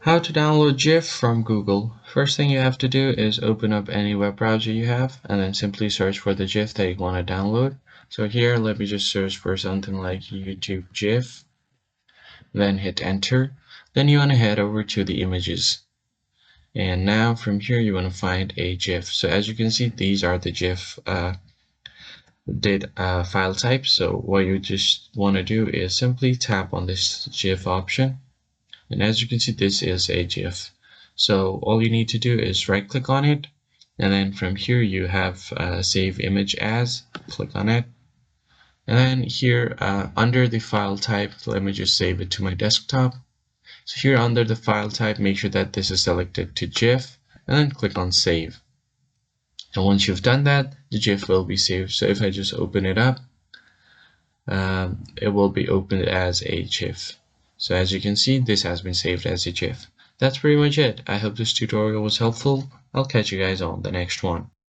How to download GIF from Google. First thing you have to do is open up any web browser you have and then simply search for the GIF that you want to download. So here, let me just search for something like YouTube GIF, then hit enter. Then you want to head over to the images. And now from here, you want to find a GIF. So as you can see, these are the GIF file types. So what you just want to do is simply tap on this GIF option. And as you can see, this is a GIF. So all you need to do is right click on it. And then from here, you have save image as, click on it. And then here under the file type, let me just save it to my desktop. So here under the file type, make sure that this is selected to GIF and then click on save. And once you've done that, the GIF will be saved. So if I just open it up, it will be opened as a GIF. So as you can see, this has been saved as a GIF. That's pretty much it. I hope this tutorial was helpful. I'll catch you guys on the next one.